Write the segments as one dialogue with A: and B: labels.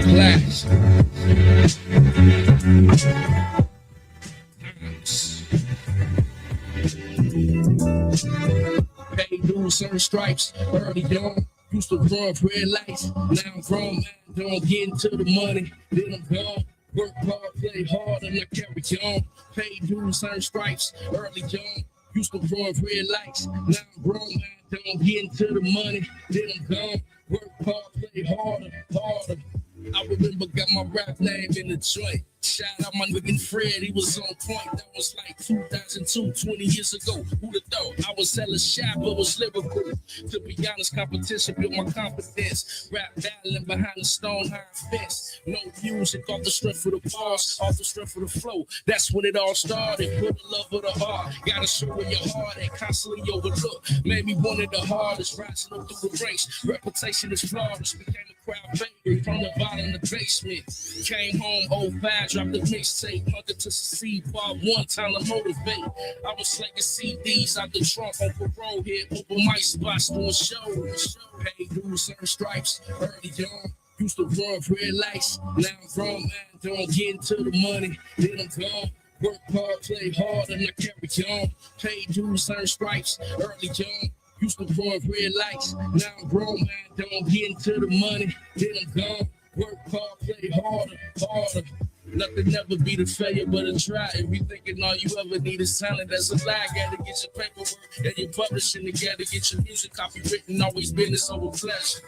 A: Clash. Pay dues, certain stripes, early dawn. Used to run red lights. Now I'm grown, man, don't get into the money. Then I'm gone. Work hard, play hard, and I carry on. Pay dues, certain stripes, early dawn. Used to run red lights. Now I'm grown, man, don't get into the money. Then I'm gone. Work hard, play harder. I remember got my rap name in the joint. Shout out my nigga Fred, he was on point. That was like 2002, 20 years ago. Who'd have thought? I was hella shy, but was lyrical. To be honest, competition built my confidence. Rap battling behind the stone high fence. No music off the strength of the bars, off the strength of the flow. That's when it all started. For the love of the art, gotta show where your heart and constantly overlooked. Made me one of the hardest, rising up through the ranks. Reputation is flawless, became a crowd favorite from the bottom of the basement. Came home, 05, dropped the mixtape. Hunger to succeed, part one, time to motivate. I was slinging CDs out the trunk on parole here, open mic spots doing shows. Pay dues, certain stripes, early young. Used to run red lights. Now I'm grown, man, don't get into the money. Then I'm gone. Work hard, play hard, and I carry on. Pay dues, certain stripes, early young. Used to run red lights. Now I'm grown, man, don't get into the money. Then I'm gone. Work hard, play harder. Nothing never beat a failure but a try. If you thinking all you ever need is talent, that's a lie. Gotta get your paperwork and your publishing together. Get your music copywritten, always business over pleasure.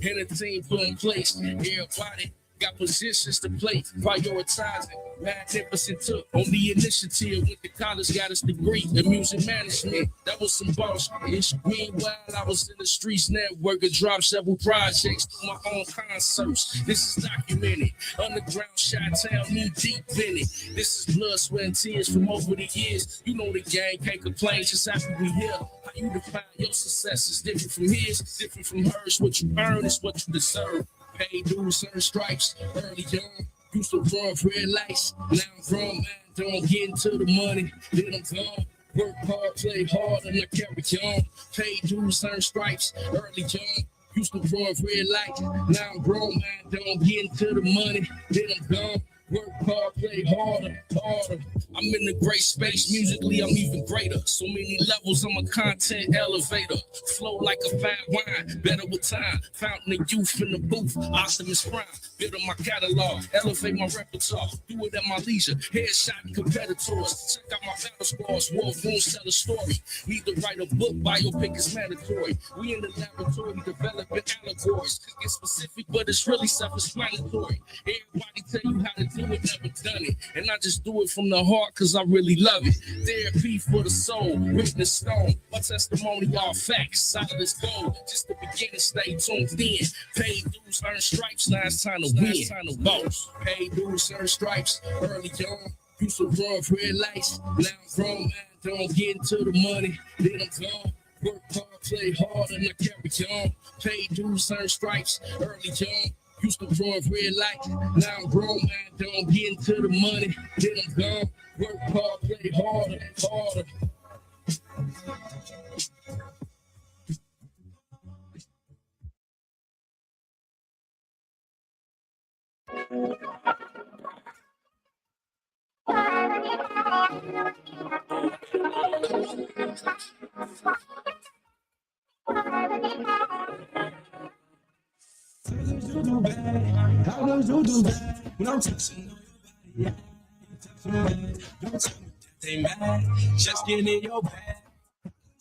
A: And a team put in place. Everybody got positions to play, prioritizing. Magnificent took on the initiative. Went to college, got his degree in music management. That was some boss ish. Meanwhile, I was in the streets networking, dropped several projects through my own concerts. This is documented. Underground Chi-Town, knee deep in it. This is blood, sweat, and tears from over the years. You know the gang can't complain, just after we here. How you define your success is different from his, different from hers. What you earn is what you deserve. Pay dues, certain stripes, early young. Used to run red lights. Now I'm grown, man, don't get into the money. Then I'm gone. Work hard, play hard, and I carry on. Pay dues, certain stripes, early young. Used to run red lights. Now I'm grown, man, don't get into the money. Then I'm gone. Work hard, play harder. I'm in a great space. Musically, I'm even greater. So many levels, I'm a content elevator. Flow like a fine wine, better with time. Fountain of youth in the booth, Optimus Prime. Build my catalog, elevate my repertoire. Do it at my leisure, headshot competitors. Check out my battle scores, war rooms tell a story. Need to write a book, biopic is mandatory. We in the laboratory developing allegories. Get specific, but it's really self-explanatory. Everybody tell you how to do it, never done it. And I just do it from the heart cause I really love it. Therapy for the soul, written in stone. My testimony, all facts, solid as gold. Just the beginning, stay tuned in. Pay dues, earn stripes, now it's time to win. Time to boss. Pay dues, earn stripes, early young. Used to run red lights. Now I'm grown, man, don't get into the money. Then I'm gone. Work hard, play hard, and I carry on. Pay dues, earn stripes, early young. Used to run red lights. Now I'm grown, man, don't get into the money. Then I'm gone. Work hard, play harder.
B: How does you do that? When I'm touching on your body, don't tell me that they mad. Just get in your bag.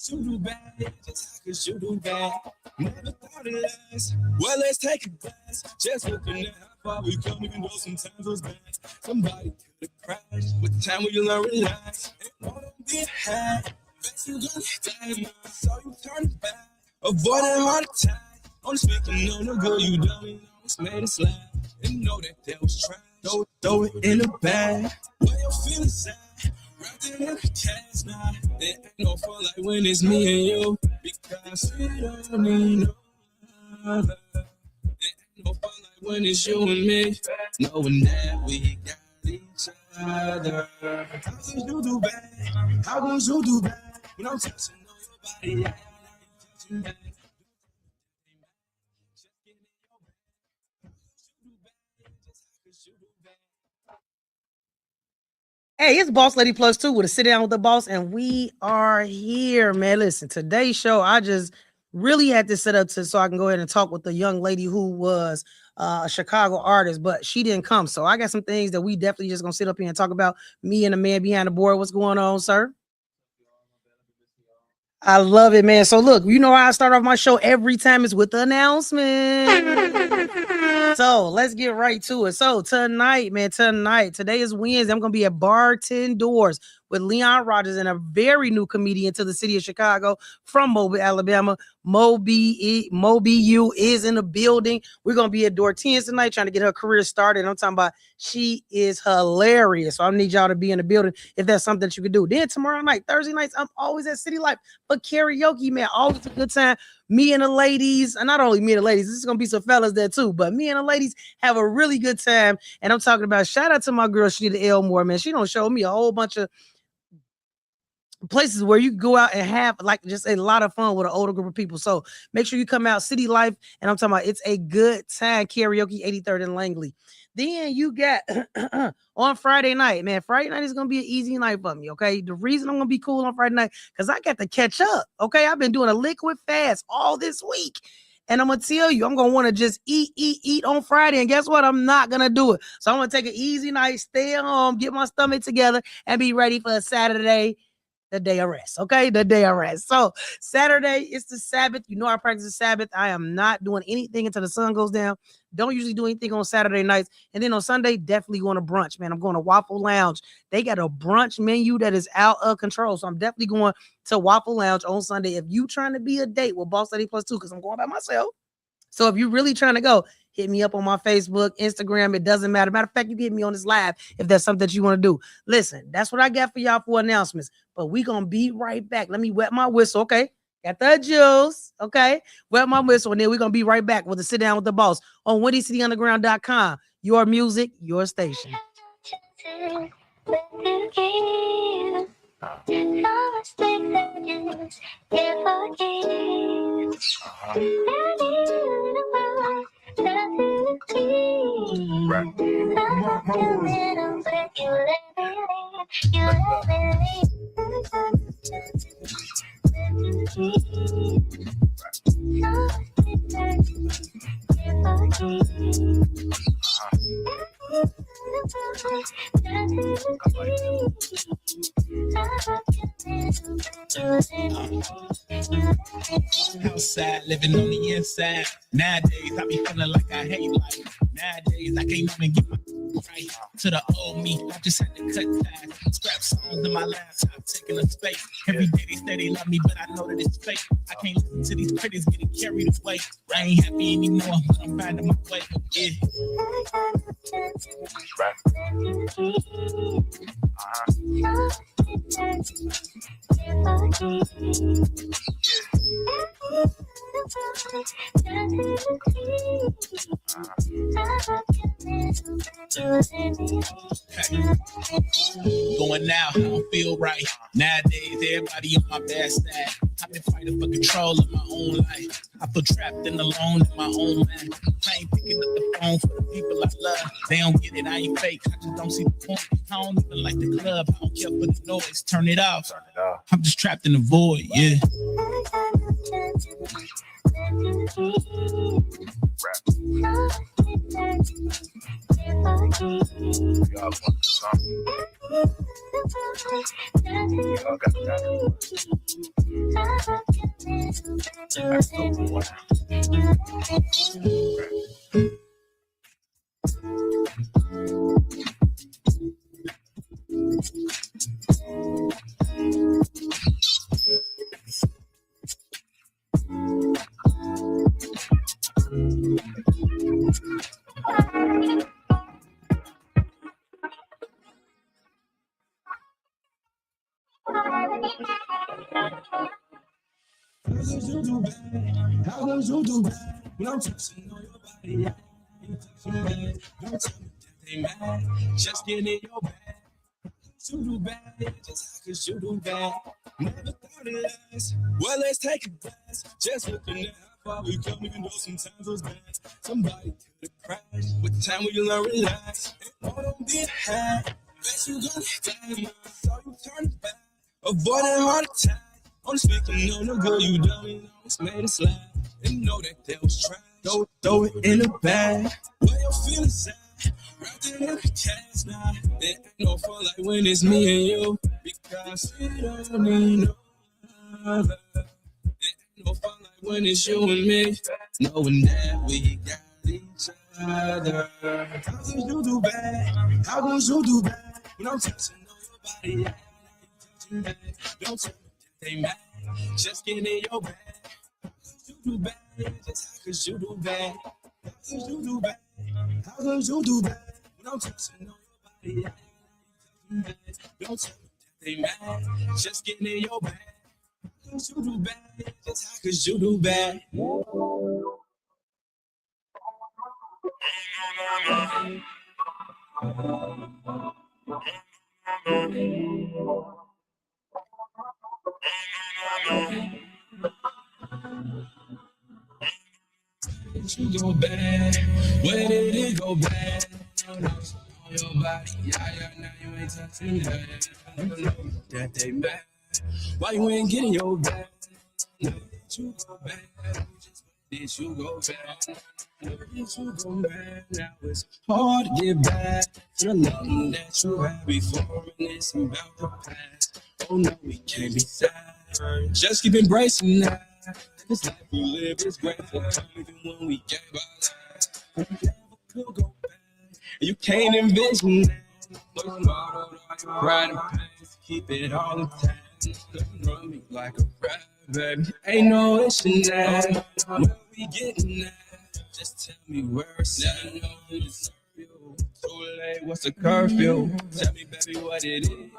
B: You do bad, just cause you do bad. Never thought it last. Well, let's take a blast. Just looking at how far we come, even though sometimes it's bad. Somebody could have crashed. With time when you learn relax. And all don't be a hat. Bet you gonna die now. So you turn it back. Avoiding heart attack. Only speaking on the good you done, you almost made us laugh. And know that there was trash. Throw it in the bag. Where your feelings at? Wrapped it in a cast now. There ain't no fun like when it's me and you. Because we don't need no other. There ain't no fun like when it's you and me. Knowing that we got each other. How could you do bad? How could you do bad? When I'm touching on your body, yeah, touching back.
C: Hey, it's Boss Lady Plus 2 with a sit down with the boss, and we are here, man. Listen, today's show, I just really had to set up so I can go ahead and talk with the young lady who was a Chicago artist, but she didn't come. So I got some things that we definitely just gonna sit up here and talk about. Me and the man behind the board. What's going on, sir? I love it, man. So look, you know how I start off my show every time is with the announcement. So let's get right to it. So tonight, man, today is Wednesday. I'm gonna be at Bartend Doors with Leon Rogers and a very new comedian to the city of Chicago from Mobile, Alabama. Moby U is in the building. We're gonna be at door 10 tonight, trying to get her career started. I'm talking about she is hilarious. So I need y'all to be in the building if that's something that you could do. Then tomorrow night, Thursday nights, I'm always at City Life for karaoke, man. Always a good time. Me and the ladies, and not only me and the ladies, this is gonna be some fellas there too, but me and the ladies have a really good time. And I'm talking about shout out to my girl Shanita Elmore, man. She don't show me a whole bunch of places where you go out and have like just a lot of fun with an older group of people. So make sure you come out City Life, and I'm talking about it's a good time. Karaoke 83rd and Langley. Then you got on Friday night, man. Friday night is gonna be an easy night for me. Okay. The reason I'm gonna be cool on Friday night because I got to catch up. Okay, I've been doing a liquid fast all this week. And I'm gonna tell you, I'm gonna want to just eat on Friday. And guess what? I'm not gonna do it. So I'm gonna take an easy night, stay at home, get my stomach together, and be ready for a Saturday, the day of rest. Okay, the day of rest. So Saturday is the Sabbath. You know I practice the Sabbath. I am not doing anything until the sun goes down. Don't usually do anything on Saturday nights. And then on Sunday, definitely going to brunch, man. I'm going to Waffle Lounge. They got a brunch menu that is out of control. So I'm definitely going to Waffle Lounge on Sunday. If you trying to be a date with Boss Lady Plus 2, because I'm going by myself. So if you're really trying to go, hit me up on my Facebook, Instagram. It doesn't matter. Matter of fact, you get me on this live if that's something that you want to do. Listen, that's what I got for y'all for announcements. But we going to be right back. Let me wet my whistle, okay? Got the juice, okay? Wet my whistle, and then we're going to be right back with a sit down with the boss on WindyCityUnderground.com. Your music, your station.
B: Outside, living on the inside. Nowadays, I be feeling like I hate life. Nowadays, I can't even get my right to the old me. I just had to cut ties. Scrap songs in my laptop, taking a space. Every day they say they love me, but I know that it's fake. I can't listen to these critics getting carried away. I ain't happy anymore, but I'm finding my way. Yeah. Going now, I don't feel right. Nowadays, everybody on my bad side. I've been fighting for control of my own life. I feel trapped and alone in my own mind. I ain't picking up the phone for the people I love. They don't get it, I ain't fake. I just don't see the point. I don't even like the club. I don't care for the noise. Turn it off. I'm just trapped in the void, yeah.
D: How does you do that? When I'm touching on your body, don't tell me that they mad. Just get in your bag. You do bad, just cause you do bad. Never thought it last. Well, let's take a blast. Just looking at how far we come, even though sometimes those bad. Somebody could have crashed. With time, we learn relax. And all don't be high.
B: guess you gon' get that. So you turn it back, avoiding heart attack. On speaking on the girl you done, you almost made us laugh. And know that there was trash. Throw it in the bag. Where your feelings at? Wrapped it in the cash now. It ain't no fun like when it's me and you. Because we don't need no other. It ain't no fun like when it's you and me. Knowing that we got each other. How could you do bad? How could you do bad? When I'm touching on your body, don't tell me that they mad. Just get in your bag. You do bad, just how could you do bad? How could you do bad? How could you do bad? When I'm touching on your body, don't tell me that they mad. Just get in your bag. How could you do bad? Just how could you do bad? You go bad, where did it go bad? On your body, yeah, now you ain't touching that. I don't know that they mad. Why you ain't getting your bag? Where did you go bad? Did you go bad? Where did you go bad? Now it's hard to get back to the love that you had before, and it's about to pass. Oh no, we can't be sad. Just keep embracing that. This life we live is grateful, even when we gave our lives. We never could go back, and you can't envision that. But I'm bottled all your pride and pain, keep it all intact. Run me like a rat, baby. Ain't no issue that. Where we getting at? Just tell me where it's at. I know you deserve you. Too late, what's the curfew? Tell me, baby, what it is.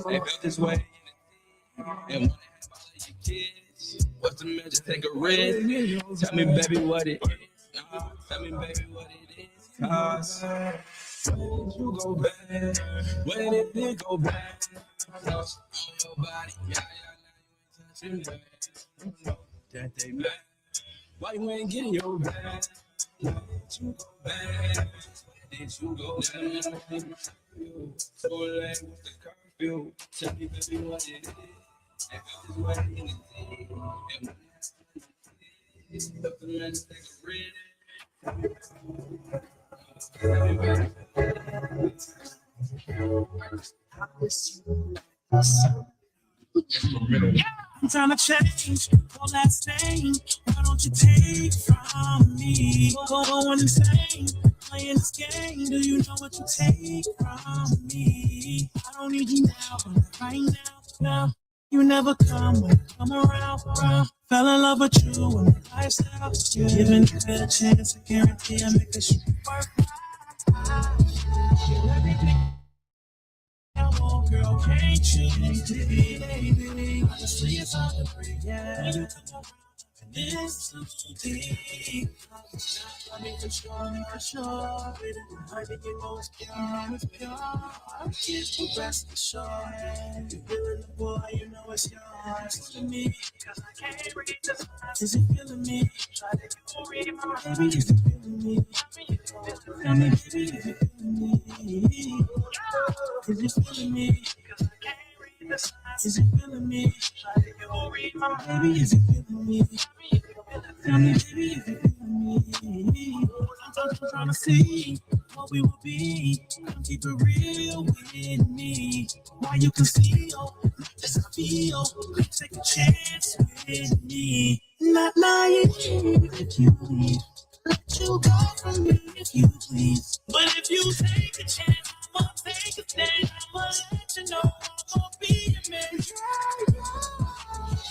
B: They felt this way in the day, and wanna have all of your kids. What's the measure? Take a risk. Tell me, baby, what it is. Tell me, baby, what it is. Cause where did you go bad? Where did it go bad? On your body, yeah, now you ain't touching that. You know that they mad. Why you ain't getting your bag? Where did you go bad? Where did you go bad? So late with the curfew. Tell me, baby, what it is. I felt this way in the day. And when it's up the man to take a read.
D: I'm trying to change all that stain. Why don't you take from me? Going insane, playing this game. Do you know what you take from me? I don't need you now, but right now. You never come when I come around. Fell in love with you and the lifestyle. You're giving it a chance, I guarantee I make this shit work. You're everything I want, girl, can't you? Baby, honestly, it's hard to breathe. Yeah, when you come around, and it's too deep. I mean, for sure. I think you know it's pure. I'm here to rest assured. You're feeling the boy, you know it's yours. To me, because I can't read this. Is it feeling me? Try to read my mind. Baby, is it feeling me? Tell me, baby, is it feeling me? Is it feeling me? Because I can't read this. Is it feeling me? Try to read my mind. Baby, is it feeling me? Tell me, baby, is it feeling me? I'm trying to see what we will be. Keep it real with me. Why you conceal? Just feel. Take a chance with me. Not lying if you leave. Let you go from me if you please. But if you take a chance, I'ma take a stand. I'ma let you know I'm gonna be a man.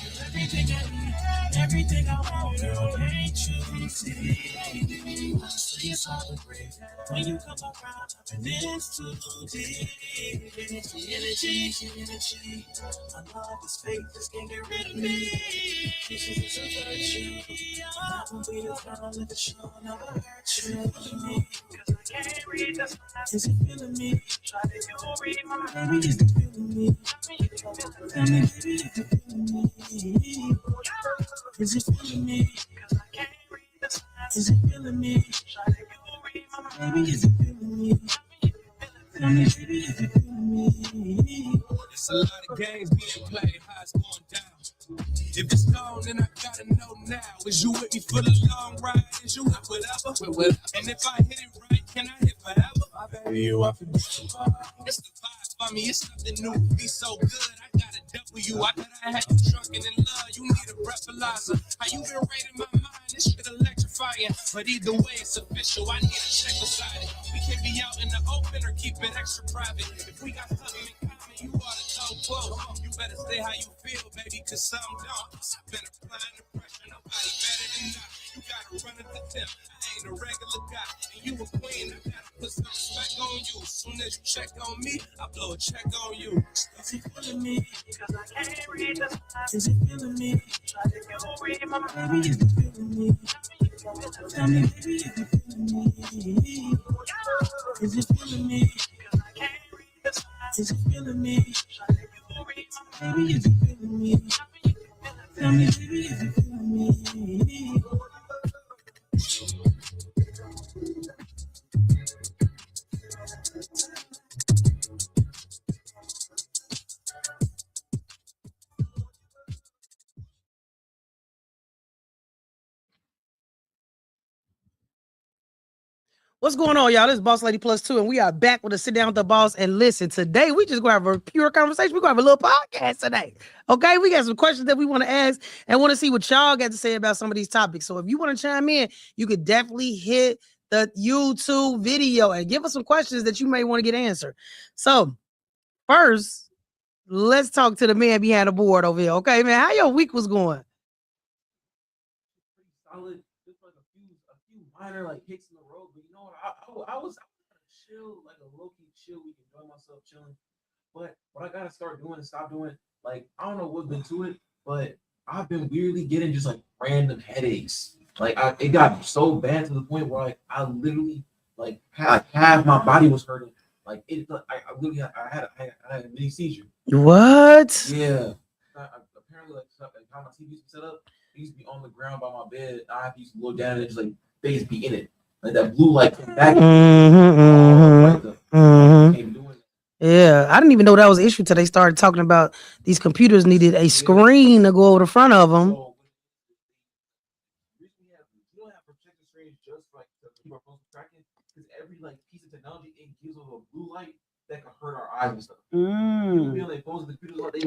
D: You're everything I need, everything I want, girl. Can't you see? Honestly, it's hard to breathe when you come around. And it's too deep. Energy. I love this fake, just can't get rid of me. This is a virtue. I will be a girl in the show, never hurt you. Because I can't read this. Is it feeling me? Try to read my mind. Baby, is it feeling me? Tell me, baby, is it feeling me? Is it feeling me? Because I can't read this. Is it feeling me? Try to read my mind. Baby, is it feeling me?
B: Tell me, baby, if you feeling me.
D: It's a lot of games being played, how it's going down. If it's gone, then I gotta know now. Is you with me for the long ride? Is you with whatever? And if I hit it right, can I hit forever? My baby, you up for this? It's the vibe for me, it's nothing new. Be so good, I got a W. I thought I had you drunken in love, you need a breathalyzer. How you been raiding my mind? This shit electrifying. But either way, it's official. I need a check beside it. We can be out in the open or keep it extra private. If we got something in common, you ought to talk close. You better stay how you feel, baby, cause some don't. I've been applying the pressure, nobody better than I. You gotta run at the tip. I ain't a regular guy, and you a queen. I gotta put some respect on you. As soon as you check on me, I blow a check on you.
B: Is he feeling me? Because I can't read the signs. Is he feeling me? Baby, is he feeling me? Tell me, baby, is he feeling me? Is he feeling me? Because I can't read the signs. Is he feeling me? Baby, is he feeling me? Tell me, baby, is he feeling me?
C: What's going on, y'all? This is Boss Lady Plus 2, and we are back with a sit down with the boss. And listen, today we just gonna have a pure conversation. We're gonna have a little podcast today. Okay, we got some questions that we want to ask and want to see what y'all got to say about some of these topics. So if you want to chime in, you could definitely hit the YouTube video and give us some questions that you may want to get answered. So first, let's talk to the man behind the board over here. Okay, man, how your week was going?
E: Solid, just like a few minor like hits in the road, but you know what? I was chill, like a low key chill week, enjoy myself chilling. But what I gotta start doing and stop doing, like I don't know what's been to it, but I've been weirdly getting just like random headaches. Like it got so bad to the point where I literally like half my body was hurting. Like it, I literally I had a mini seizure.
C: What?
E: Yeah. Apparently, like how my TV used to set up, it used to be on the ground by my bed. I used to go down and just like face be in it, like that blue light come back.
C: Yeah, I didn't even know that was an issue till they started talking about these computers needed a screen to go over the front of them.
E: So, you don't have protective screens just like to keep our phones tracking, because every like piece of technology it gives off a blue light that can hurt our eyes and stuff. People be on their phones and computers, they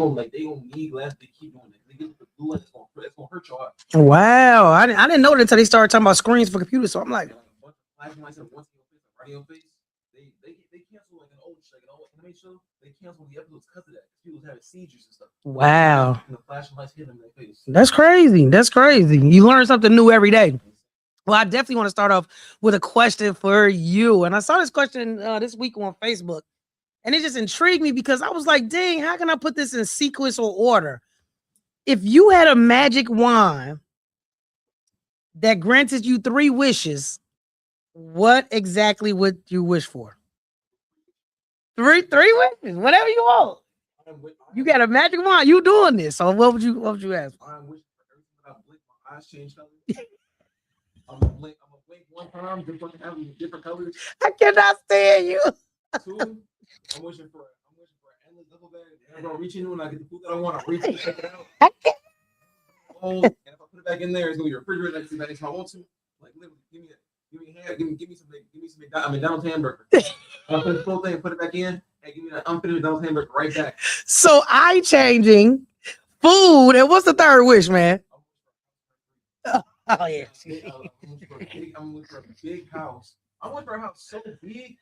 E: gonna need glasses. They keep doing it. They get the blue light that's gonna hurt your eyes.
C: Wow, I didn't know that until they started talking about screens for computers. So I'm like,
E: Flashing lights at once in your face, like right in your face. They cancel like an old anime show. They cancel the episodes because of that. People having seizures and stuff.
C: wow,
E: And the flashing lights hit them in their face.
C: that's crazy. That's crazy. You learn something new every day. Well, I definitely want to start off with a question for you. And I saw this question this week on Facebook, and it just intrigued me because I was like, dang, how can I put this in sequence or order? If you had a magic wand that granted you 3 wishes, what exactly would you wish for? Three wishes, whatever you want. You got a magic wand. You doing this? So what would you ask for?
E: I wish for everything I blink, my eyes change colors. I'm gonna blink one time, different colors.
C: I cannot stand you.
E: 2, I'm wishing for an endless double bag. Whenever I reach in when I get the food that I want, I reach and check it out. Oh, and if I put it back in there, it's gonna be a refrigerator. I can see that if I want to. Like literally, give me some McDonald's hamburger. I'll put the full thing, put it back in, and give me that unfinished McDonald's hamburger right back.
C: So eye changing, food, and what's the third wish, man? Oh yeah.
E: I'm looking for a big house. I want for a house so big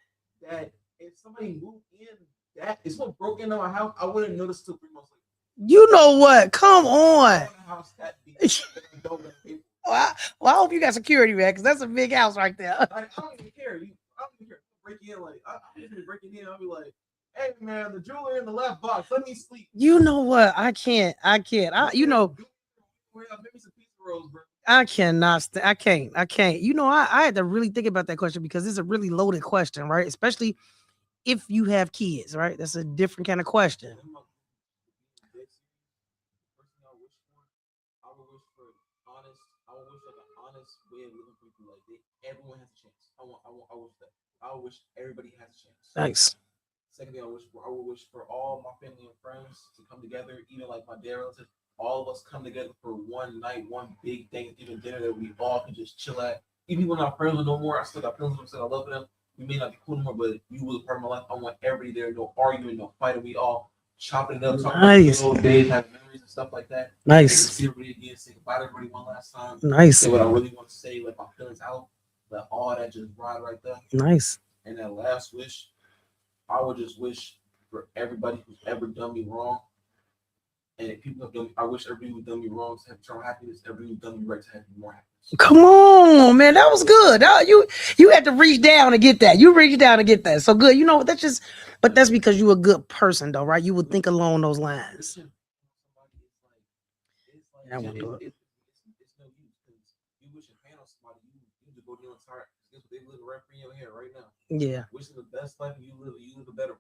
E: that if somebody moved in, that if someone broke into my house, I wouldn't notice till 3 months later.
C: You know what? Come on.
E: I want a house that big.
C: Well, I hope you got security, man, because that's a big house right there.
E: Like, I don't even care. Break in, like I'm just breaking in. I'll be like, "Hey, man, the jeweler in the left box. Let me sleep."
C: You know what? I can't. You know,
E: Maybe some pizza rolls, bro.
C: I cannot. I can't. You know, I had to really think about that question because it's a really loaded question, right? Especially if you have kids, right? That's a different kind of question.
E: Way of living for people. Like everyone has a chance. I wish that. I wish everybody has a chance.
C: Thanks.
E: Second thing I would wish for all my family and friends to come together, even like my dear relatives, all of us come together for one night, one big Thanksgiving dinner that we all can just chill at. Even when our friends are no more, I still got feelings for them, I love them. We may not be cool anymore, but you was a part of my life. I want everybody there, no arguing, no fighting. We all chopping it up, talking
C: Nice.
E: about the old days, having memories and stuff like that.
C: Nice.
E: See everybody again, say goodbye to everybody one last time.
C: Nice.
E: Say what I really want to say, let my feelings out, let all that just ride right there.
C: Nice.
E: And that last wish, I would just wish for everybody who's ever done me wrong. And if people have done, I wish everybody who's done me wrong to have eternal happiness. Everybody who's done me right to have more happiness.
C: Come on, man, that was good. You had to reach down to get that. You reached down to get that. So good. You know, but that's because you a good person, though, right? You would think along those lines.
E: It's no use because you wish your pain on somebody, you just go deal with heart. Guess what? They live right in your head right now.
C: Yeah.
E: Wishing the best life you live a better one.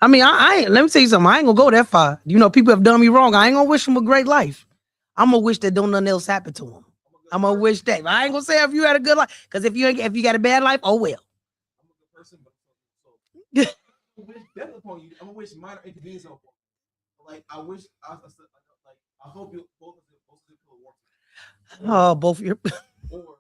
C: I mean, I ain't, let me tell you something. I ain't gonna go that far. You know, people have done me wrong. I ain't gonna wish them a great life. I'm gonna wish that don't nothing else happen to them. I'm gonna wish that. I ain't gonna say if you had a good life, because if you got a bad life, oh well.
E: I'm a good person, but I'm gonna wish death upon you. I'm gonna wish minor inconvenience upon you. Like I wish I hope you both of you feel warm.
C: Oh, both of your
E: Or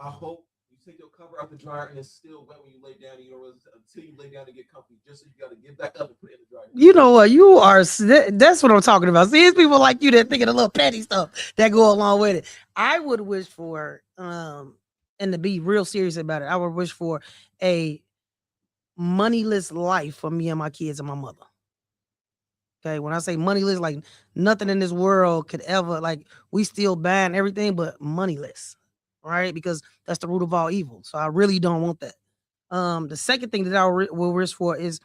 E: I hope you take your cover out the dryer and it's still wet when you lay down. And you don't realize until you lay down to get comfy. Just so you got to get back up and put it in the dryer.
C: You know what? You are. That's what I'm talking about. See, it's people like you that think of the little petty stuff that go along with it. I would wish for, and to be real serious about it, I would wish for a moneyless life for me and my kids and my mother. Okay, when I say moneyless, like nothing in this world could ever, like, we still buying everything, but moneyless, right? Because that's the root of all evil. So I really don't want that. The second thing that I will wish for is,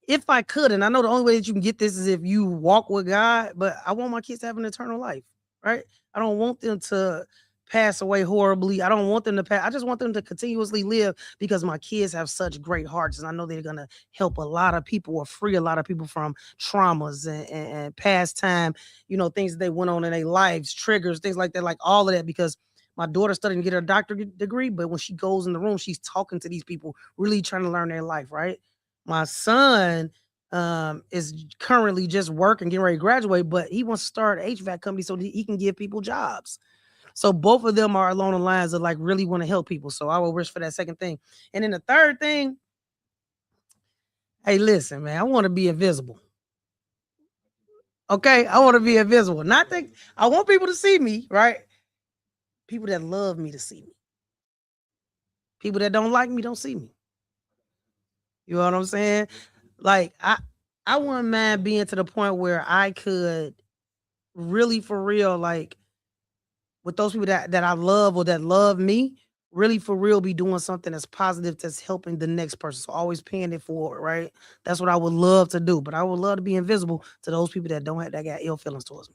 C: if I could, and I know the only way that you can get this is if you walk with God, but I want my kids to have an eternal life, right? I don't want them to pass away horribly. I don't want them to pass. I just want them to continuously live because my kids have such great hearts. And I know they're going to help a lot of people or free a lot of people from traumas and past time, you know, things that they went on in their lives, triggers, things like that, like all of that, because my daughter's studying to get her doctorate degree, but when she goes in the room, she's talking to these people, really trying to learn their life, right? My son is currently just working, getting ready to graduate, but he wants to start an HVAC company so that he can give people jobs. So both of them are along the lines of like really want to help people. So I will wish for that second thing. And then the third thing, hey, listen, man, I want to be invisible. Okay, I want to be invisible. Not that I want people to see me, right? People that love me to see me. People that don't like me don't see me. You know what I'm saying? Like I wouldn't mind being to the point where I could really for real, like with those people that I love or that love me, really for real be doing something that's positive that's helping the next person. So always paying it forward, right? That's what I would love to do. But I would love to be invisible to those people that don't have that got ill feelings towards me.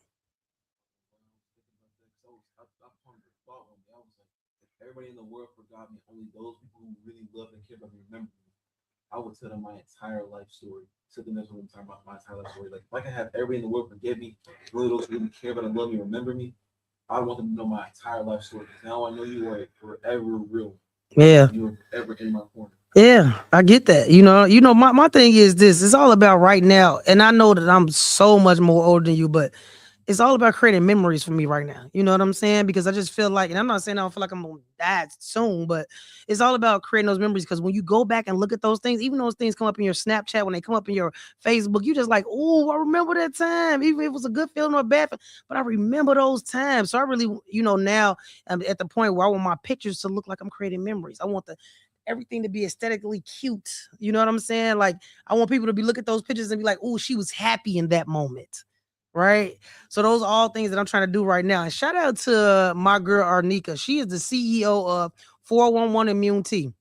E: Everybody in the world forgot me. Only those people who really love and care about me remember me. I would tell them my entire life story. To the next one, talking about my entire life story. Like if I can have everybody in the world forgive me, really those who really care about and love me, remember me. I want them to know my entire life story. Now I know you are forever real.
C: Yeah.
E: You were forever in my corner.
C: Yeah, I get that. You know, my thing is this. It's all about right now. And I know that I'm so much more older than you, but it's all about creating memories for me right now. You know what I'm saying? Because I just feel like, and I'm not saying I don't feel like I'm gonna die soon, but it's all about creating those memories. Because when you go back and look at those things, even those things come up in your Snapchat, when they come up in your Facebook, you just like, oh, I remember that time. Even if it was a good feeling or a bad feeling, but I remember those times. So I really, you know, now I'm at the point where I want my pictures to look like I'm creating memories. I want everything to be aesthetically cute. You know what I'm saying? Like I want people to look at those pictures and be like, oh, she was happy in that moment. Right. So those are all things that I'm trying to do right now. And shout out to my girl Arnika. She is the CEO of 411 Immunity.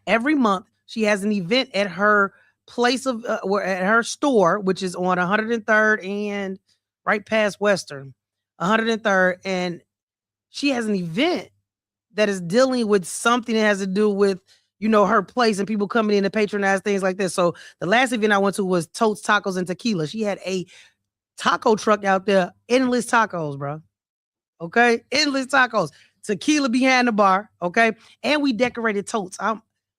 C: Every month she has an event at her place of at her store, which is on 103rd and right past Western, 103rd, and she has an event that is dealing with something that has to do with, you know, her place and people coming in to patronize things like this. So the last event I went to was Totes Tacos and Tequila. She had a taco truck out there, endless tacos, bro. Okay, endless tacos, tequila behind the bar. Okay, and we decorated totes.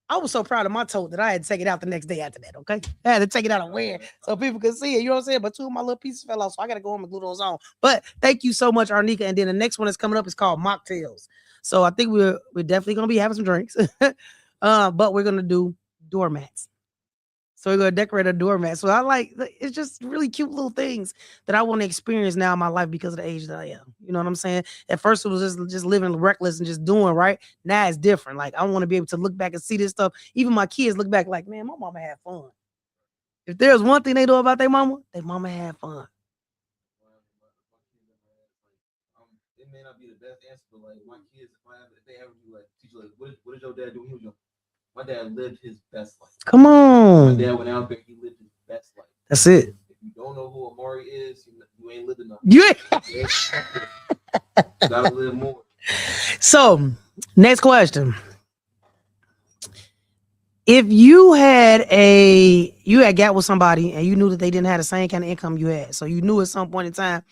C: I was so proud of my toe that I had to take it out the next day after that. Okay, I had to take it out and wear it so people could see it. You know what I'm saying? But two of my little pieces fell off, so I got to go home and glue those on. But thank you so much, Arnika. And then the next one that's coming up is called Mocktails. So I think we're definitely gonna be having some drinks, but we're gonna do doormats. So we're gonna decorate a doormat. So I like it's just really cute little things that I want to experience now in my life because of the age that I am. You know what I'm saying? At first it was just living reckless and just doing right. Now it's different. Like I want to be able to look back and see this stuff. Even my kids look back like, man, my mama had fun. If there's one thing they know about their mama had fun.
E: It may not be the best answer, but like my kids, if they ever be like, teach you like, what did your dad do? He was young. My dad lived his best life.
C: Come on.
E: My dad went out there, he lived his best life.
C: That's it.
E: If you don't know who Amari is, you ain't living enough.
C: You
E: You gotta live more.
C: So, next question. If you had got with somebody and you knew that they didn't have the same kind of income you had, so you knew at some point in time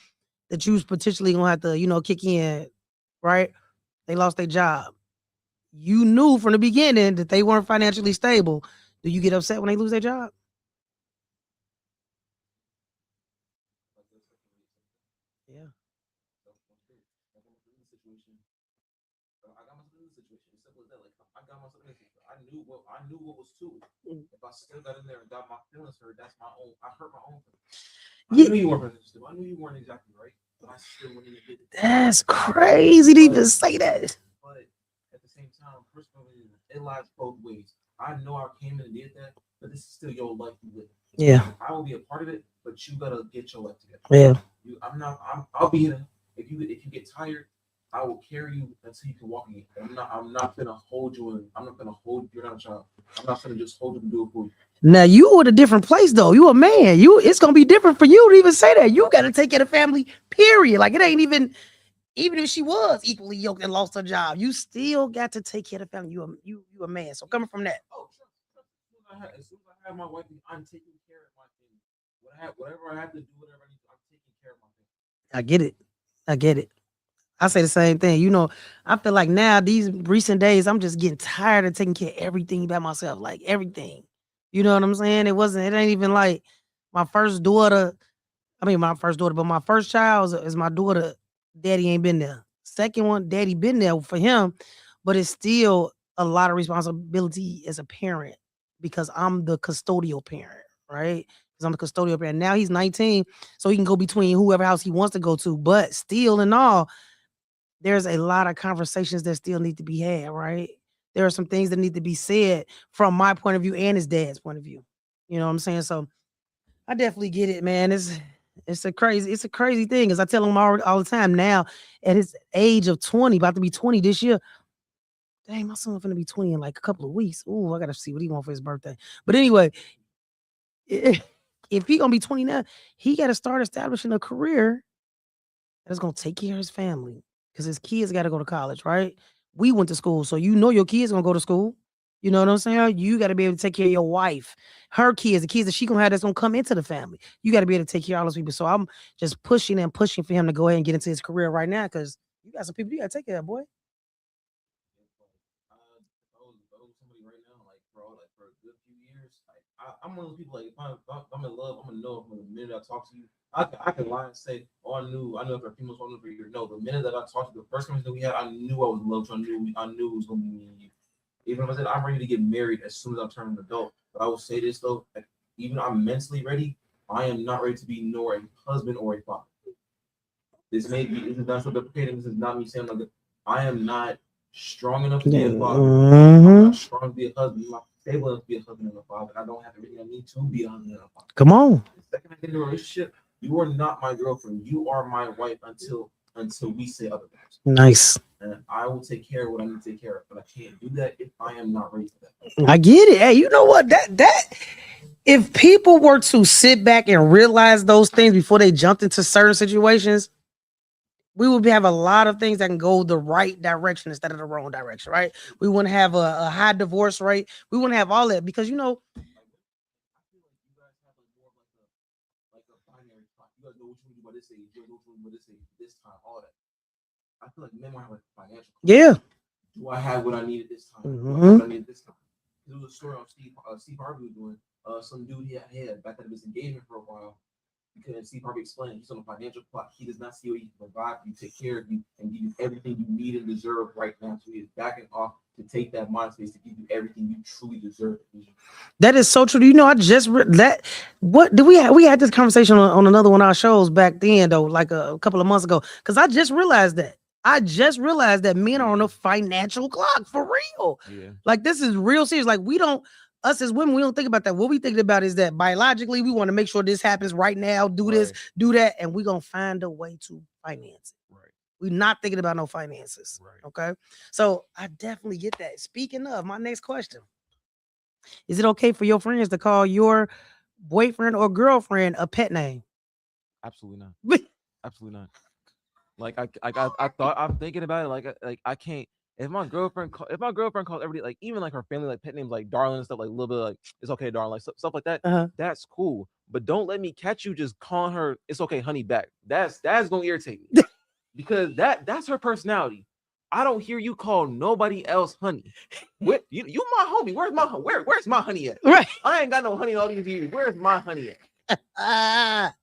C: that you was potentially gonna have to, kick in, right? They lost their job. You knew from the beginning that they weren't financially stable. Do you get upset when they lose their job? Yeah.
E: I knew what was to it. If I still got in there and got my feelings hurt, that's my own. I hurt my own feelings. I knew you weren't I knew you weren't exactly right, but I still went in and did it.
C: That's crazy to even say that.
E: But at the same time, personally, it lies both ways. I know I came in and did that, but this is still your life you live.
C: Yeah.
E: I will be a part of it, but you gotta get your life together.
C: Yeah.
E: I'll be here. If you get tired, I will carry you until you can walk again. I'm not gonna hold you in. I'm not gonna hold you're not a child. I'm not gonna just hold you and do it for you.
C: Now you in a different place though. You a man. It's gonna be different for you to even say that. You gotta take care of the family, period. Like it ain't even if she was equally yoked and lost her job, you still got to take care of the family. You a man. So coming from that.
E: Oh, sure. As soon as I have my wife, I'm taking care of my family. Whatever I have to do, whatever I need to, I'm taking care of my family.
C: I get it. I say the same thing. I feel like now these recent days, I'm just getting tired of taking care of everything by myself, like everything. You know what I'm saying? It ain't even like my first daughter. I mean, my first daughter, but my first child is my daughter. Daddy ain't been there. Second one, daddy been there for him, but it's still a lot of responsibility as a parent because I'm the custodial parent, right? Because I'm the custodial parent. Now he's 19, so he can go between whoever house he wants to go to, but still in all, there's a lot of conversations that still need to be had, right? There are some things that need to be said from my point of view and his dad's point of view. You know what I'm saying? So I definitely get it, man. It's a crazy thing. As I tell him all the time now, at his age of 20, about to be 20 this year. Dang, my son's gonna be 20 in like a couple of weeks. Ooh, I gotta see what he wants for his birthday. But anyway, if he gonna be 20 now, he gotta start establishing a career that's gonna take care of his family. Because his kids got to go to college, right? We went to school, so your kids gonna go to school. You know what I'm saying? You got to be able to take care of your wife, her kids, the kids that she gonna have that's gonna come into the family. You got to be able to take care of all those people. So I'm just pushing for him to go ahead and get into his career right now because you got some people you got to take care of, boy.
E: If I was somebody right now, like bro, like for a good few years, like I'm one of those people. Like if I'm in love, I'm gonna know from the minute I talk to you. I can lie and say, oh, I knew if our females wanted for you. No, the minute that I talked to the first conversation that we had, I knew I was in love. So I knew it was gonna be me and you. Even if I said I'm ready to get married as soon as I turn an adult, but I will say this though, like, even I'm mentally ready, I am not ready to be nor a husband or a father. This is not so deprecating. This is not me saying like I am not strong enough to be a father. I'm not strong to be a husband. I'm not stable enough to be a husband and a father. I don't have everything I need to be a husband and a father.
C: Come on.
E: The second I get in a relationship, you are not my girlfriend. You are my wife until we say otherwise.
C: Nice.
E: And I will take care of what I need to take care of, but I can't do that if I am not ready for that.
C: I get it. Hey, you know what? That if people were to sit back and realize those things before they jumped into certain situations, we would have a lot of things that can go the right direction instead of the wrong direction, right? We wouldn't have a high divorce rate. We wouldn't have all that because
E: this age, you know what this age, this time, all that. I feel like men want to have like financial.
C: Yeah.
E: Do I have what I needed this time?
C: Mm-hmm.
E: Do I have what I needed this time? There was a story on Steve Harvey was doing. Some dude he had back at his engagement for a while. Because Steve Harvey explained he's on a financial clock. He does not see what he can provide for you, take care of you, and give you everything you need and deserve right now. So he is backing off to take that mind space to give you everything you truly deserve.
C: That is so true. You know, I just that. What did we had this conversation on another one of our shows back then though, like a couple of months ago. Because I just realized that. Men are on a financial clock for real.
F: Yeah.
C: Like this is real serious. Like us as women, we don't think about that. What we think about is that biologically, we want to make sure this happens right now, do this, do that, and we're going to find a way to finance it.
F: Right.
C: We're not thinking about no finances.
F: Right.
C: Okay. So I definitely get that. Speaking of, my next question. Is it okay for your friends to call your boyfriend or girlfriend a pet name?
F: Absolutely not. Absolutely not. Like I'm thinking about it. Like I can't. If my girlfriend calls everybody, like even like her family, like pet names like darling and stuff, like a little bit like it's okay, darling, like stuff like that. That's cool. But don't let me catch you just calling her it's okay, honey, back. That's gonna irritate me because that's her personality. I don't hear you call nobody else honey. You my homie. Where's my honey at?
C: Right.
F: I ain't got no honey all these years. Where's my honey at?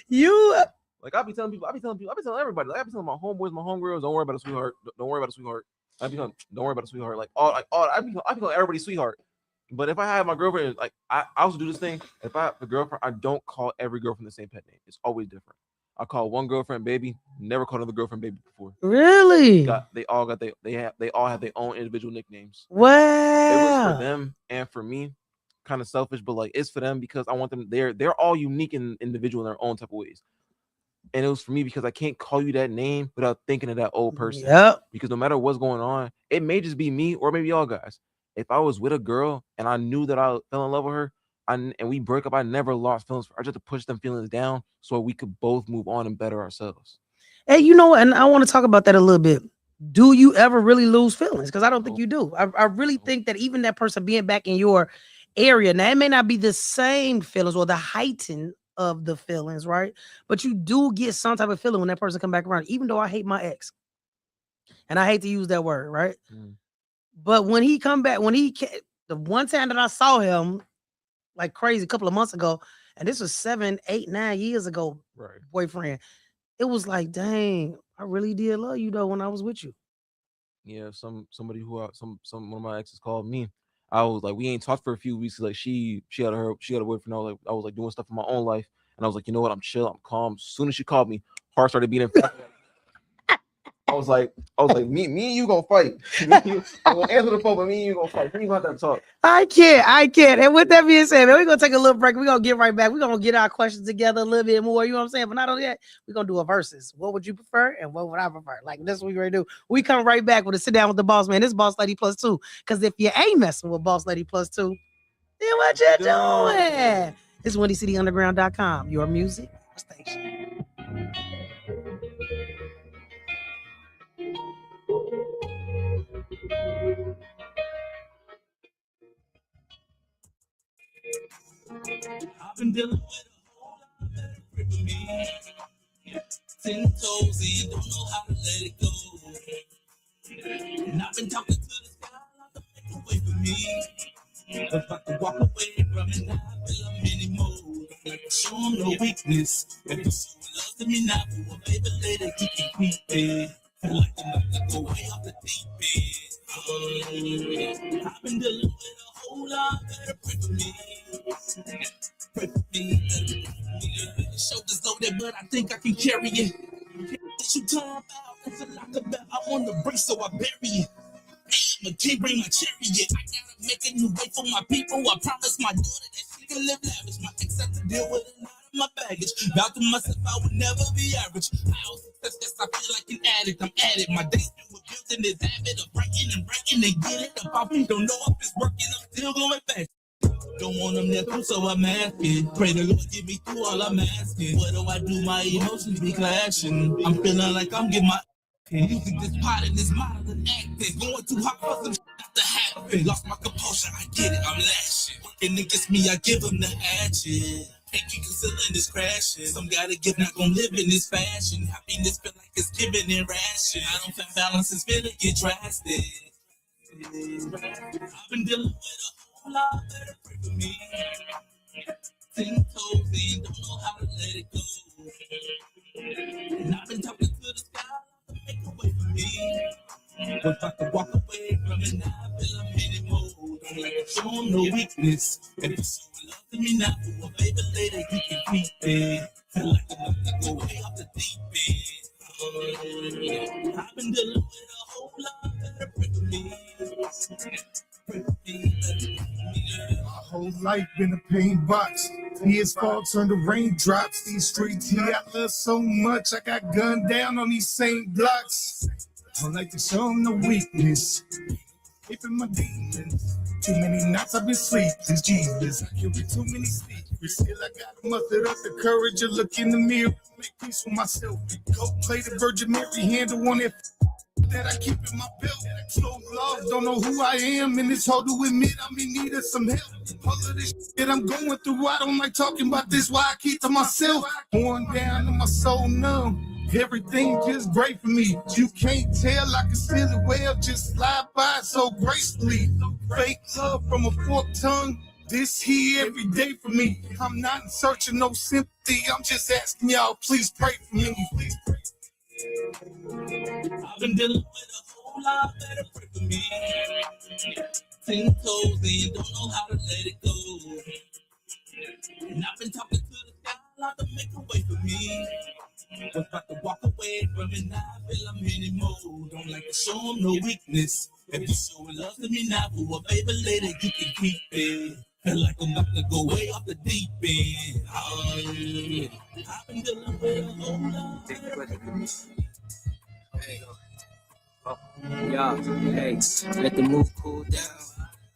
C: You.
F: Like I be telling everybody. Like I be telling my homeboys, my homegirls, don't worry about a sweetheart. Don't worry about a sweetheart. Don't worry about a sweetheart. Like I be calling everybody sweetheart. But if I have my girlfriend, like I also do this thing. If I have a girlfriend, I don't call every girlfriend the same pet name. It's always different. I call one girlfriend baby. Never called another girlfriend baby before.
C: Really?
F: They all have their own individual nicknames.
C: Wow.
F: It was for them and for me. Kind of selfish, but like it's for them because I want them. They're all unique and individual in their own type of ways. And it was for me because I can't call you that name without thinking of that old person.
C: Yep.
F: Because no matter what's going on, it may just be me or maybe y'all guys. If I was with a girl and I knew that I fell in love with her and we break up, I never lost feelings for her. I just had to push them feelings down so we could both move on and better ourselves.
C: Hey, you know what? And I want to talk about that a little bit. Do you ever really lose feelings? Because I don't think you do. I really think that even that person being back in your area, now it may not be the same feelings or the heightened of the feelings, right? But you do get some type of feeling when that person come back around, even though I hate my ex. And I hate to use that word, right? But when he come back, the one time that I saw him like crazy a couple of months ago, and this was 7, 8, 9 years ago,
F: right?
C: Boyfriend, it was like, dang, I really did love you though when I was with you.
F: Yeah, somebody who one of my exes called me. I was like, we ain't talked for a few weeks. Like she had a boyfriend. I was like doing stuff in my own life, and I was like, you know what? I'm chill. I'm calm. As soon as she called me, heart started beating. I was like, me and you gonna fight. I'm gonna answer the phone, but me and you gonna fight. We ain't gonna have to talk.
C: I can't. And with that being said, man, we're gonna take a little break. We're gonna get right back. We're gonna get our questions together a little bit more. You know what I'm saying? But not only that, we're gonna do a versus. What would you prefer and what would I prefer? Like this is what we're gonna do. We come right back with a sit down with the boss man. This Boss Lady Plus 2. Because if you ain't messing with Boss Lady Plus 2, then what you doing? This is WindyCityUnderground.com. Your music station.
B: I've been dealing with a whole lot of better grip of me. 10 toes in, don't know how to let it go. And I've been talking to the sky like to make a way for me. About to walk away from it, now I feel I'm anymore. Show them no weakness. If you show love to me now, well, baby, later you can keep it. I like to go way off the deep end. I've been dealing with a whole lot better pray for me. Pray for me. Shoulders loaded, but I think I can carry it. It's you talking about, it's a lot of that I want to break, so I bury it. Hey, I'm a king, bring my chariot. I gotta make a new way for my people. I promise my daughter that she can live lavish. My ex had to deal with a lot of my baggage. Vowed to myself I would never be average. I also success, I feel like an addict. I'm at it. My days been building this habit of writing and get it up. I don't know if it's working. I'm still going back. Don't want them there too, so I'm asking. Pray the Lord give me through all I'm asking. What do I do? My emotions be clashing. I'm feeling like I'm getting my using this pot and this model and acting. Going too hot for some shit to happen. Lost my composure, I get it, I'm lashing. Working against me, I give them the hatchet. Ain't you concealing this crashing? Some gotta give, not gonna live in this fashion. Happiness feel like it's giving and ration. I don't feel balance is finna get drastic. I've been dealing with a
D: whole lot better pray for me. 10 toes in, don't know how to let it go. And I've been talking to the sky, to make a way for me. But if I could walk away from it now, I feel I'm hitting mode. Don't let it show no weakness. And if it's so love to me now, for a baby later, you can keep it. Feel like I'm about to go way off the deep end. I've been dealing with a whole lot better pray for me. Pray for me,
G: My whole life been a pain box. Tears fall, turn to raindrops. These streets here I love so much. I got gunned down on these same blocks. Don't like to show no weakness. Keeping my demons. Too many nights I've been sleepless. Jesus, I carry too many secrets. Still I gotta muster up the courage to look in the mirror. Make peace with myself. Go play the Virgin Mary handle on it. That I keep in my belt. So lost, don't know who I am, and it's hard to admit I'm in need of some help. All of this shit I'm going through, I don't like talking about this, why I keep to myself. Going down and my soul numb. Everything just great for me. You can't tell, I can feel it well, just slide by so gracefully. Fake love from a forked tongue. This here every day for me. I'm not in search of no sympathy. I'm just asking y'all, please pray for me. Please pray.
D: I've been dealing with a whole lot better pray for me. 10 toes in, don't know how to let it go. And I've been talking to the sky, like to make a way for me. Was about to walk away from it now, I feel I'm hitting mode. Don't like to show them no weakness. If you showing love to me now, for a baby later, you can keep it. Feel like I'm about to go way off the deep end. I've been dealing with a whole lot better pray for me. Hey, y'all, hey, let the mood cool down.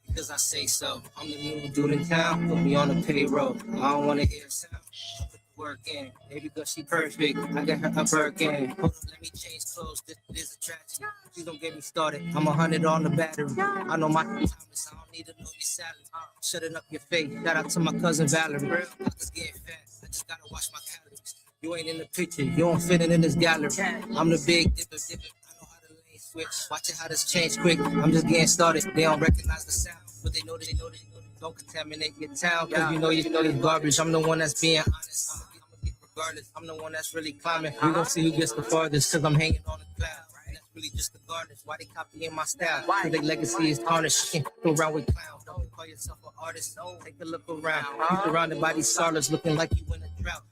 D: Because I say so. I'm the new dude in town. Put me on the payroll. I don't want to hear a sound. Put the work in. Baby girl, she perfect. I got her a Birkin. Hold on, let me change clothes. This is a tragedy. Please don't get me started. I'm 100 on the battery. I know my time is. I don't need to know your salary. Shutting up your face. Shout out to my cousin Valerie. Pockets getting fat. I just gotta watch my calories. You ain't in the picture. You don't fit in this gallery. I'm the big dipper. I know how to lane switch. Watching how this change quick. I'm just getting started. They don't recognize the sound, but they know that don't contaminate your town. Cause you know it's garbage. I'm the one that's being honest. I'ma get regardless. I'm the one that's really climbing. We gon' see who gets the farthest. Cause I'm hanging on the cloud. And that's really just the garnish. Why they copying my style? Cause their legacy is tarnished. You can't go around with clowns. Don't call yourself an artist. Take a look around. You surrounded by these starlets looking like you in a drought.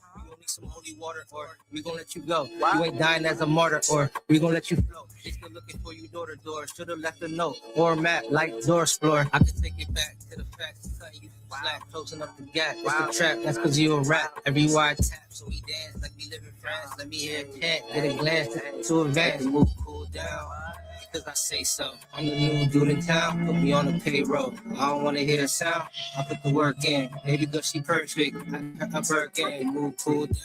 D: Some holy water, or we gonna let you go. You ain't dying as a martyr, or we gonna let you float. They still looking for you door to door. Should've left a note or a map like door explorer. I can take it back to the facts, cutting you slack, closing up the gap. It's the trap, that's cause you a rap. Everywhere I tap, so we dance like we live in France. Let me hear a chant, get a glance to advance, move cool down. Because I say so. I'm the new dude in town. Put me on the payroll. I don't want to hear a sound. I put the work in. Baby girl, she perfect. I Birkin. Move cool down.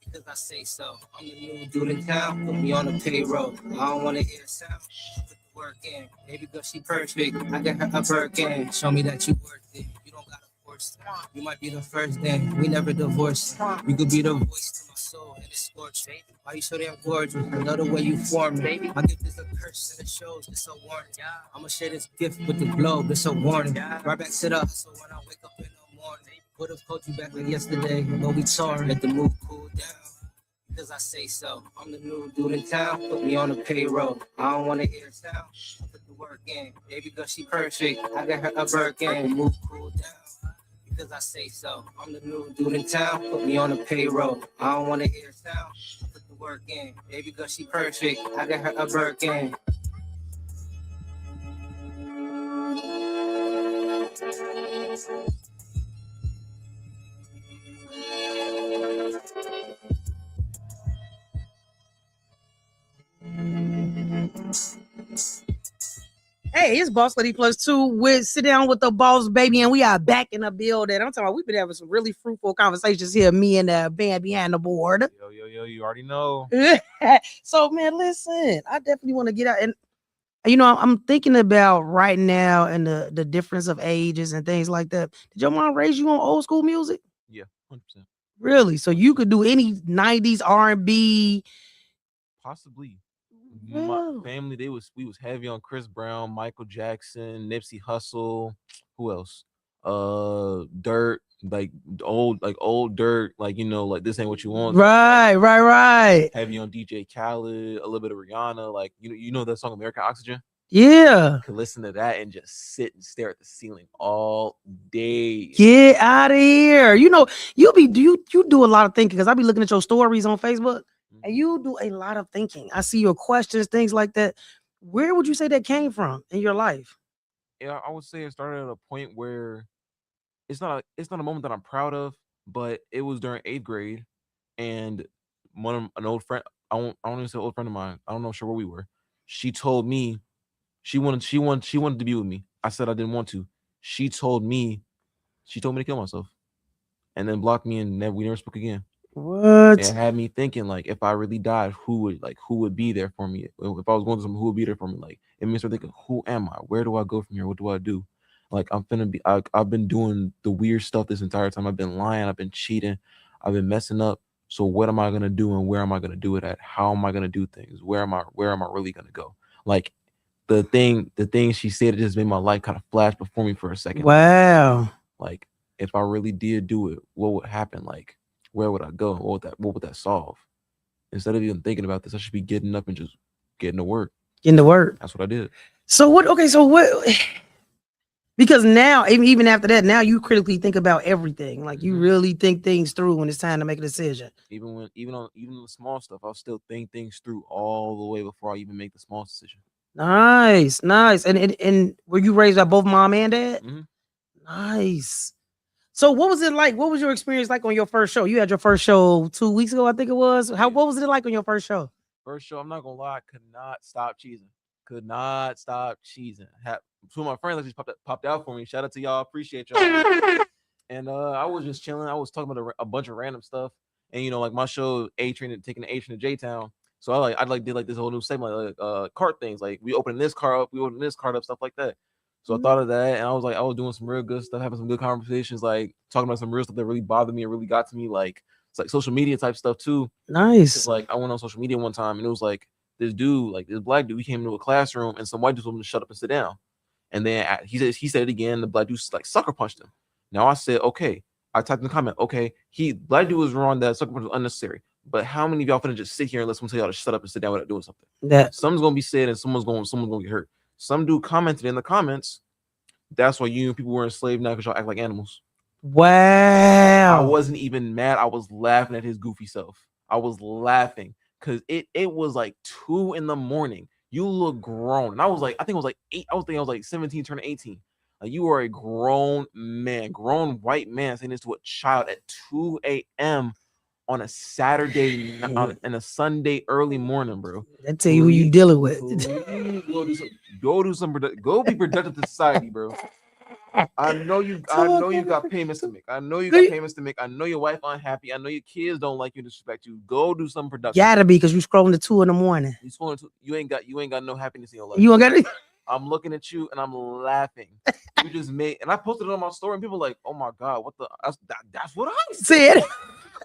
D: Because I say so. I'm the new dude in town. Put me on the payroll. I don't want to hear a sound. I put the work in. Baby girl, she perfect. I got her a Birkin. Show me that you worth it. You don't gotta force it. You might be the first then. We never divorced. You could be the voice to my soul and it's scorched. Why you so damn gorgeous? I love the way you form me. My gift is a curse and it shows. It's a warning. I'ma share this gift with the globe. It's a warning. Right back to the hustle when I wake up in the morning. Would've called you back like yesterday, but we torn. Let the mood cool down. Because I say so. I'm the new dude in town. Put me on the payroll. I don't wanna hear a sound. I put the work in. Baby girl, she perfect. I got her a Birkin. Move cool down. Because I say so. I'm the new dude in town. Put me on the payroll. I don't wanna hear a sound. I put the work in. Baby girl, she perfect. I got her a Birkin.
C: Hey, it's Boss Lady Plus 2 with Sit Down with the Boss Baby, and we are back in the building. I'm talking about we've been having some really fruitful conversations here, me and the band behind the board.
F: Yo, you already know.
C: So, man, listen, I definitely want to get out. And, you know, I'm thinking about right now and the difference of ages and things like that. Did your mom raise you on old school music?
F: Yeah, 100%.
C: Really? So you could do any 90s R&B?
F: Possibly. My
C: Real.
F: family, we was heavy on Chris Brown, Michael Jackson, Nipsey Hussle. Who else? Dirt, like old Dirt, like like This Ain't What You Want.
C: Right.
F: Heavy on DJ Khaled, a little bit of Rihanna, like you know that song American Oxygen.
C: Yeah.
F: Could listen to that and just sit and stare at the ceiling all day.
C: Get out of here. You do a lot of thinking because I be looking at your stories on Facebook and you do a lot of thinking. I see your questions, things like that. Where would you say that came from in your life?
F: Yeah, I would say it started at a point where it's not a moment that I'm proud of, but it was during 8th grade, and an old friend, I don't even say old friend of mine, I don't know sure where we were. She told me she wanted to be with me. I said I didn't want to. She told me to kill myself, and then blocked me, and we never spoke again.
C: What?
F: It had me thinking, like, if I really died, who would be there for me? If I was going to someone, who would be there for me? Like, it makes me thinking, who am I? Where do I go from here? What do I do? Like, I've been doing the weird stuff this entire time. I've been lying. I've been cheating. I've been messing up. So what am I gonna do, and where am I gonna do it at? How am I gonna do things? Where am I really gonna go? Like, the thing she said, it just made my life kind of flash before me for a second.
C: Wow.
F: Like, if I really did do it, what would happen? Like, where would I go? What would that solve? Instead of even thinking about this, I should be getting up and just getting to work. That's what I did.
C: So what? Okay, so what? Because now, even after that, now you critically think about everything. Like, you really think things through when it's time to make a decision.
F: Even on the small stuff, I'll still think things through all the way before I even make the small decision.
C: Nice. And were you raised by both mom and dad?
F: Mm-hmm.
C: Nice. So what was it like? What was your experience like on your first show? You had your first show 2 weeks ago, I think it was. What was it like on your first show?
F: First show, I'm not gonna lie, could not stop cheesing. Two of my friends actually popped out for me. Shout out to y'all, appreciate y'all. And I was just chilling. I was talking about a bunch of random stuff. And like my show, taking the A train to J-Town. So I did this whole new segment, like cart things. Like, we open this cart up, stuff like that. So I thought of that, and I was doing some real good stuff, having some good conversations, like talking about some real stuff that really bothered me and really got to me, like it's like social media type stuff too.
C: Nice.
F: Like, I went on social media one time, and it was like this dude, like this black dude, he came into a classroom, and some white dude told him to shut up and sit down. And then he said it again. The black dude like sucker punched him. Now I said, okay. I typed in the comment, okay, black dude was wrong, that sucker punch was unnecessary. But how many of y'all finna just sit here and let someone tell y'all to shut up and sit down without doing something? Something's gonna be said, and someone's gonna get hurt. Some dude commented in the comments, that's why you people were enslaved now, because y'all act like animals.
C: Wow.
F: I wasn't even mad. I was laughing at his goofy self. I was laughing because it was like 2 a.m. You look grown. And I was like, I think it was like 8. I was thinking I was like 17 turning 18. Like, you are a grown man, grown white man saying this to a child at 2 a.m. on a Saturday and a Sunday early morning, bro.
C: I tell you who you dealing with.
F: Go be productive to society, bro. I know you got payments to make. I know your wife unhappy. I know your kids don't like you, disrespect you. Go do something productive.
C: Gotta be, because you scrolling to 2 a.m.
F: You ain't got no happiness in your life.
C: You ain't got it.
F: I'm looking at you and I'm laughing. You just made, and I posted it on my story, and people were like, oh my god, what the? That's what I said.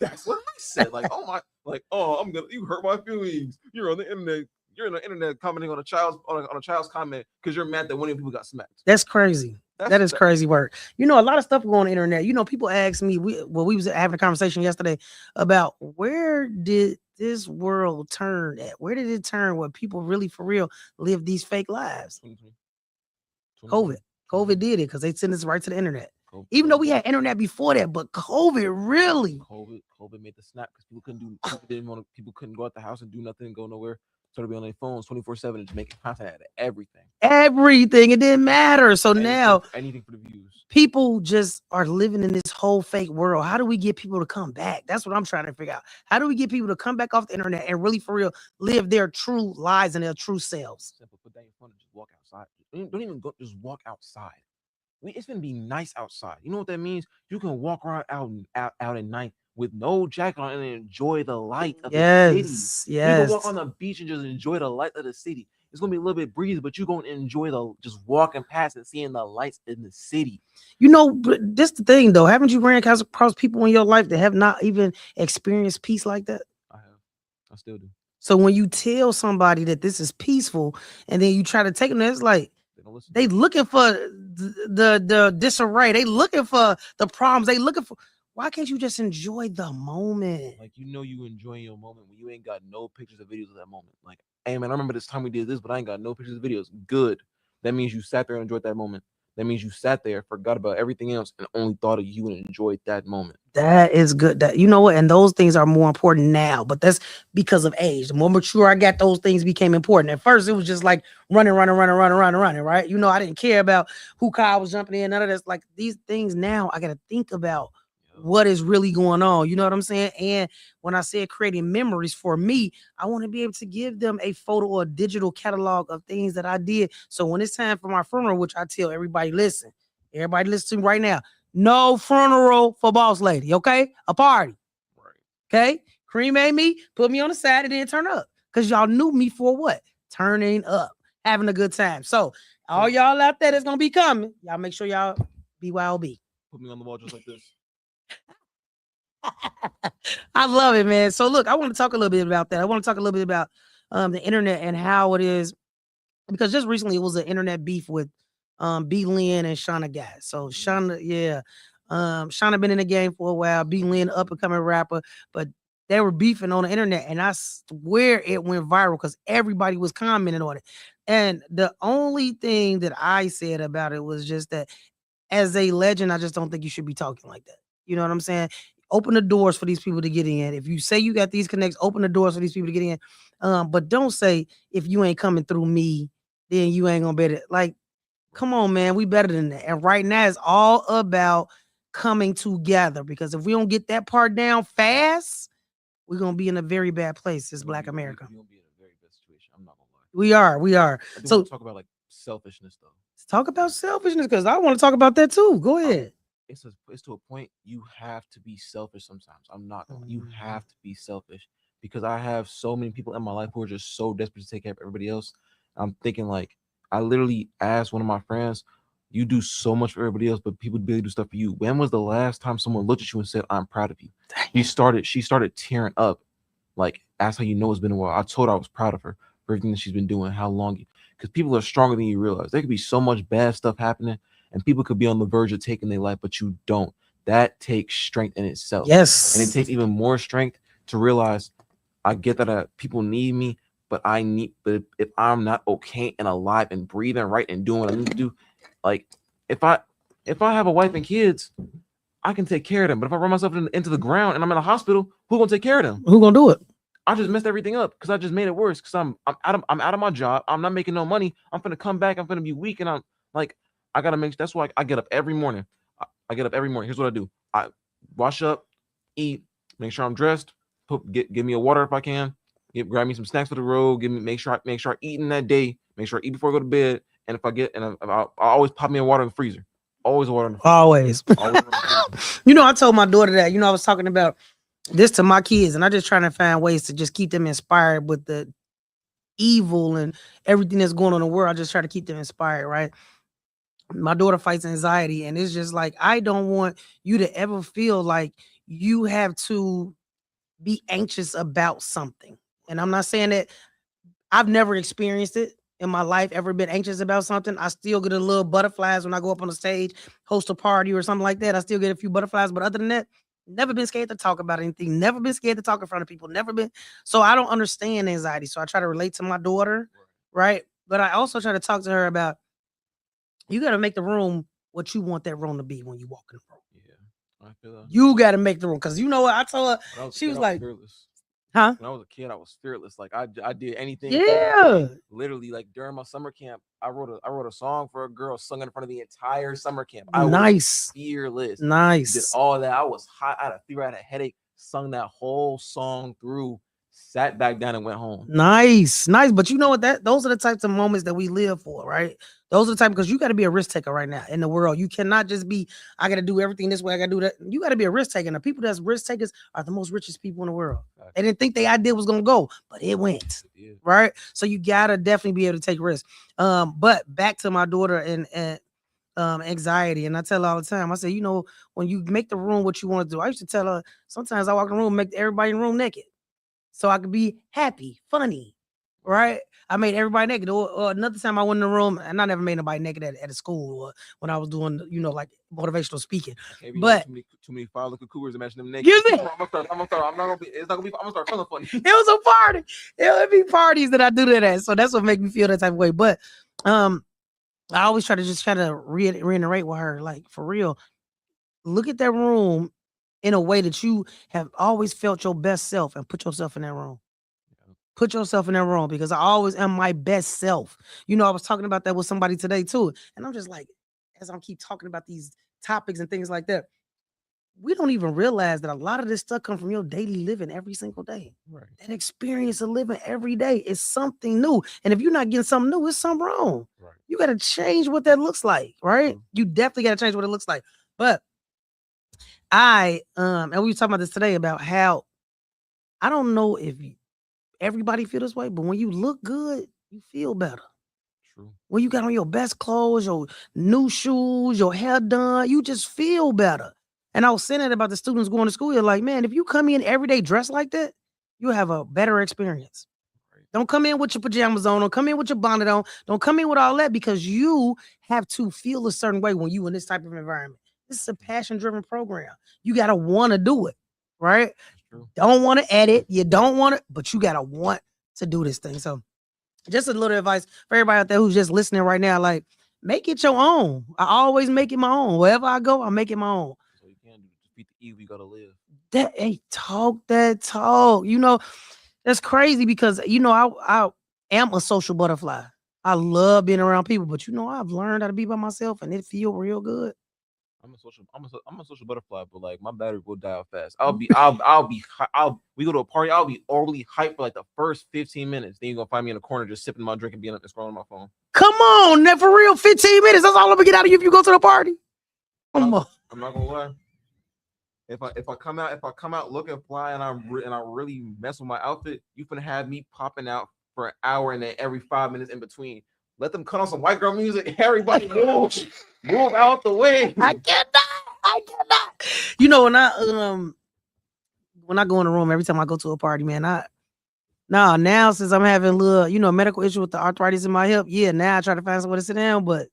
F: That's what I said. Like, oh my, like, oh, you hurt my feelings. You're on the internet. You're on the internet commenting on a child's comment because you're mad that one of people got smacked.
C: That's crazy. That is crazy work. A lot of stuff going on the internet. People ask me, we was having a conversation yesterday about where did this world turn at? Where did it turn where people really for real live these fake lives? COVID did it, because they sent us right to the internet. Even though we had internet before that, but COVID
F: made the snap, because people couldn't go out the house and do nothing and go nowhere. Started being on their phones 24/7 and just making content out of everything. It
C: didn't matter. So now
F: anything for the views.
C: People just are living in this whole fake world. How do we get people to come back? That's what I'm trying to figure out. How do we get people to come back off the internet and really for real live their true lives and their true selves?
F: Simple. Put down your phone and just walk outside. Don't even go. Just walk outside. It's gonna be nice outside. You know what that means? You can walk around out at night with no jacket on and enjoy the light of the city. You can walk on the beach and just enjoy the light of the city. It's gonna be a little bit breezy, but you're gonna enjoy just walking past and seeing the lights in the city.
C: But this the thing though. Haven't you ran across people in your life that have not even experienced peace like that?
F: I have. I still do.
C: So when you tell somebody that this is peaceful, and then you try to take them, there, it's like
F: They don't listen.
C: they looking for the disarray. They looking for the problems. They looking for. Why can't you just enjoy the moment?
F: Like, you know, you enjoying your moment when you ain't got no pictures or videos of that moment. Like, hey man, I remember this time we did this, but I ain't got no pictures or videos. Good. That means you sat there and enjoyed that moment. That means you sat there, forgot about everything else, and only thought of you and enjoyed that moment.
C: That is good. That you know what, and those things are more important now. But that's because of age. The more mature I got, those things became important. At first, it was just like running, right? You know, I didn't care about who car was jumping in. None of this. Like these things now, I got to think about what is really going on. You know what I'm saying? And when I said creating memories for me, I want to be able to give them a photo or a digital catalog of things that I did. So when it's time for my funeral, which I tell everybody, everybody listen to me right now. No funeral for boss lady, okay? A party.
F: Right.
C: Okay? Cremate me, put me on the side, and then turn up. Because y'all knew me for what? Turning up, having a good time. So all y'all out there that's gonna be coming, y'all make sure y'all BYOB.
F: Put me on the wall just like this.
C: I love it, man. So look, I want to talk a little bit about that. I want to talk a little bit about the internet and how it is, because just recently it was an internet beef with B Lynn and Shauna Guy. So Shauna, yeah. Shauna been in the game for a while. B Lynn, up and coming rapper, but they were beefing on the internet, and I swear it went viral because everybody was commenting on it. And the only thing that I said about it was just that as a legend, I just don't think you should be talking like that. You know what I'm saying? Open the doors for these people to get in. If you say you got these connects, open the doors for these people to get in. But don't say if you ain't coming through me, then you ain't gonna better. Like, come on, man, we better than that. And right now, it's all about coming together. Because if we don't get that part down fast, we're gonna be in a very bad place. It's Black America.
F: You're gonna be in a very bad situation. I'm not gonna lie.
C: We are.
F: I do
C: So
F: want to talk about like selfishness though.
C: let's talk about selfishness, because I want to talk about that too. Go ahead.
F: It's to a point you have to be selfish sometimes. I'm not gonna. You have to be selfish because I have so many people in my life who are just so desperate to take care of everybody else. I'm thinking like I literally asked one of my friends, "You do so much for everybody else, but people barely do stuff for you. When was the last time someone looked at you and said, 'I'm proud of you'?" She started tearing up, like that's how you know it's been a while. I told her I was proud of her for everything that she's been doing, how long, because people are stronger than you realize. There could be so much bad stuff happening. And people could be on the verge of taking their life, but you don't. That takes strength in itself.
C: Yes.
F: And it takes even more strength to realize I get that people need me, but if I'm not okay and alive and breathing right and doing what I need to do, like if I have a wife and kids, I can take care of them. But if I run myself into the ground and I'm in a hospital, who's gonna take care of them?
C: Who gonna do it?
F: I just messed everything up because I just made it worse. Because I'm out of my job. I'm not making no money. I'm gonna come back. I'm gonna be weak, and I'm like, I gotta make. That's why I get up every morning. I get up every morning. Here's what I do: I wash up, eat, make sure I'm dressed. Give me a water if I can. Grab me some snacks for the road. Make sure I eat in that day. Make sure I eat before I go to bed. And if I get I always pop me a water in the freezer. Always water in the freezer.
C: Always.
F: Always.
C: You know, I told my daughter that. You know, I was talking about this to my kids, and I just trying to find ways to just keep them inspired with the evil and everything that's going on in the world. I just try to keep them inspired, right? My daughter fights anxiety, and it's just like I don't want you to ever feel like you have to be anxious about something. And I'm not saying that I've never experienced it in my life, ever been anxious about something. I still get a little butterflies when I go up on the stage, host a party or something like that. I still get a few butterflies, but other than that, never been scared to talk about anything, never been scared to talk in front of people, never been. So I don't understand anxiety. So I try to relate to my daughter, right? But I also try to talk to her about, you got to make the room what you want that room to be when you walk in the room.
F: Yeah, I feel that.
C: You got to make the room, because you know what I told her. She was like,
F: fearless.
C: Huh?
F: When I was a kid, I was fearless. Like I did anything.
C: Yeah.
F: Literally, like during my summer camp, I wrote a song for a girl, sung in front of the entire summer camp. I
C: Nice.
F: was fearless.
C: Nice.
F: Did all that. I was hot. I had a fever. I had a headache. Sung that whole song through. Sat back down and went home.
C: Nice. But you know what? Those are the types of moments that we live for, right? Those are the type, because you got to be a risk taker right now in the world. You cannot just be, I got to do everything this way, I got to do that. You got to be a risk taker. And the people that's risk takers are the most richest people in the world.
F: Exactly.
C: They didn't think their idea was gonna go, but it went.
F: Yeah.
C: Right? So you gotta definitely be able to take risks. But back to my daughter and anxiety, and I tell her all the time, I say, you know, when you make the room what you want to do, I used to tell her sometimes I walk in the room, make everybody in the room naked. so I could be happy, funny, right? I made everybody naked. Or another time I went in the room and I never made nobody naked at a school or when I was doing, like motivational speaking.
F: Maybe
C: But
F: too many fire looking cougars. Imagine them naked.
C: Excuse me?
F: I'm gonna start. I'm not gonna be. It's not gonna be. I'm gonna start feeling funny.
C: it was a party. It would be parties that I do that at. So that's what make me feel that type of way. But I always try to reiterate with her, like, for real, look at that room in a way that you have always felt your best self and put yourself in that room. Put yourself in that room because I always am my best self. I was talking about that with somebody today too. And I'm just like, as I keep talking about these topics and things like that, we don't even realize that a lot of this stuff comes from your daily living every single day.
F: Right.
C: That experience of living every day is something new. And if you're not getting something new, it's something wrong.
F: Right.
C: You got to change what that looks like, right? You definitely got to change what it looks like. But and we were talking about this today about how I don't know if everybody feel this way, but when you look good, you feel better.
F: True.
C: When you got on your best clothes, your new shoes, your hair done, you just feel better. And I was saying that about the students going to school. You're like, man, if you come in every day dressed like that, you'll have a better experience. Right. Don't come in with your pajamas on. Don't come in with your bonnet on. Don't come in with all that because you have to feel a certain way when you in this type of environment. This is a passion-driven program. You got to want to do it, right? Don't want to edit. You don't want to, but you got to want to do this thing. So just a little advice for everybody out there who's just listening right now. Like, make it your own. I always make it my own. Wherever I go, I make it my own.
F: So you can't defeat the evil, you got to live.
C: Talk that talk. That's crazy because, I am a social butterfly. I love being around people, but I've learned how to be by myself and it feel real good.
F: I'm a social butterfly, but like my battery will die out fast. We go to a party, I'll be overly hyped for like the first 15 minutes. Then you're gonna find me in a corner just sipping my drink and being up and scrolling my phone.
C: Come on, that for real, 15 minutes. That's all I'm gonna get out of you if you go to the party.
F: I'm not gonna lie. If I come out looking fly and I really mess with my outfit, you finna have me popping out for an hour and then every 5 minutes in between. Let them cut on some white girl music. Everybody move out the way.
C: I cannot. When I go in the room, every time I go to a party, man, now since I'm having a little, medical issue with the arthritis in my hip, now I try to find somewhere to sit down. But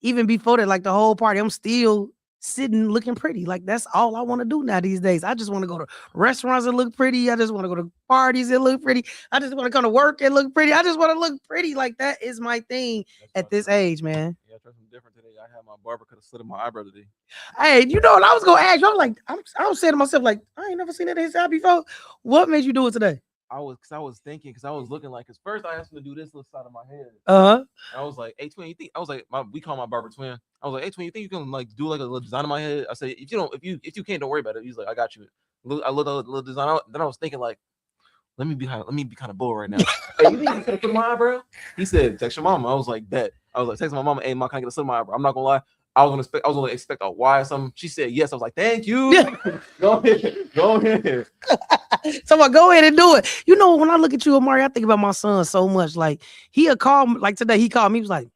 C: even before that, like the whole party, I'm still sitting looking pretty. Like that's all I want to do now these days. I just want to go to restaurants that look pretty. I just want to go to parties that look pretty. I just want to come to work and look pretty. I just want to look pretty. Like that is my thing at this age, man.
F: Yeah, I tried something different today. I had my barber cut a slit in my eyebrow today.
C: Hey, what I was gonna ask you? I was like, I was saying to myself, like, I ain't never seen that in his eye before. What made you do it today?
F: I was looking like, cause first I asked him to do this little side of my head. I was like, hey Twin, you think? I was like, we call my barber Twin. I was like, hey Twin, you think you can like do like a little design on my head? I said, if you can't, don't worry about it. He's like, I got you. I looked at a little design out. Then I was thinking like, let me be kind of bold right now. Hey, you think you could put my eyebrow? He said, text your mama. I was like, bet. I was like, text my mama. Hey, mom, can I get a slit in my eyebrow? I'm not gonna lie. I was gonna expect a Y or something. She said yes. I was like, thank you. Go ahead.
C: So I go ahead and do it. When I look at you, Amari, I think about my son so much. Like he'll call me, like today, he called me. He was like,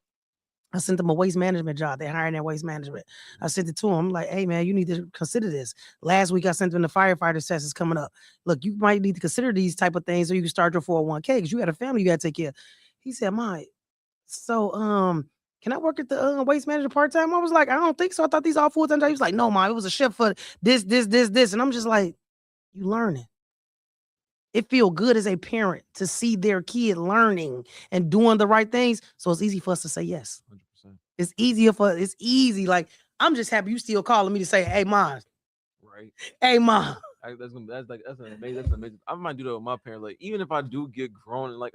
C: I sent him a waste management job. They're hiring that waste management. I sent it to him. I'm like, hey man, you need to consider this. Last week I sent him the firefighter test is coming up. Look, you might need to consider these type of things so you can start your 401k because you got a family you got to take care of. He said, Mike, so can I work at the waste manager part-time? I was like, I don't think so. I thought these all full-time jobs. He was like, no, Mom, it was a shift for this. And I'm just like, you learning. It feel good as a parent to see their kid learning and doing the right things. So it's easy for us to say yes.
F: 100%.
C: It's easy. Like, I'm just happy you still calling me to say, hey, Mom.
F: Right.
C: Hey, Mom.
F: That's amazing. I might do that with my parents. Like, even if I do get grown and like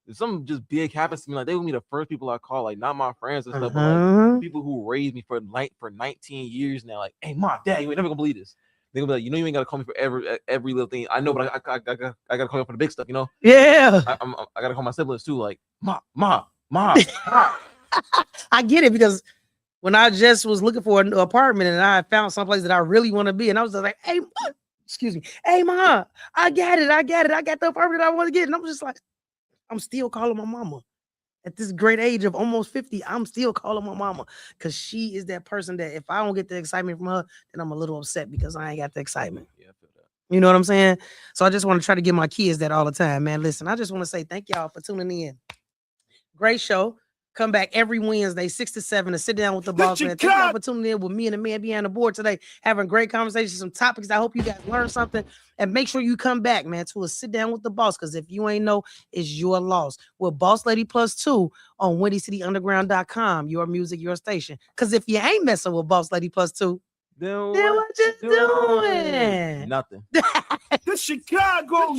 F: if something just big happens to me, like they will be the first people I call, like not my friends and stuff, but like people who raised me for 19 years now. Like, hey, Mom, Dad, you ain't never gonna believe this. They're gonna be like, you ain't gotta call me for every little thing. I know, but I gotta call you for the big stuff,
C: Yeah.
F: I gotta call my siblings too. Like, Ma.
C: I get it because when I just was looking for an apartment and I found someplace that I really want to be, and I was just like, hey, Ma, I got it. I got the apartment I want to get, and I'm just like, I'm still calling my mama. At this great age of almost 50, I'm still calling my mama because she is that person that if I don't get the excitement from her, then I'm a little upset because I ain't got the excitement.
F: Yeah, I feel that.
C: You know what I'm saying? So I just want to try to give my kids that all the time, man. Listen, I just want to say thank y'all for tuning in. Great show. Come back every Wednesday, 6 to 7, to sit down with the boss, man. Thank y'all for tuning in with me and the man behind the board today, having great conversations, some topics. I hope you guys learned something. And make sure you come back, man, to a sit down with the boss, because if you ain't know, it's your loss. With Boss Lady Plus 2 on WindyCityUnderground.com, your music, your station. Because if you ain't messing with Boss Lady Plus 2,
F: Then
C: then what you doing?
F: Nothing.
G: The Chicago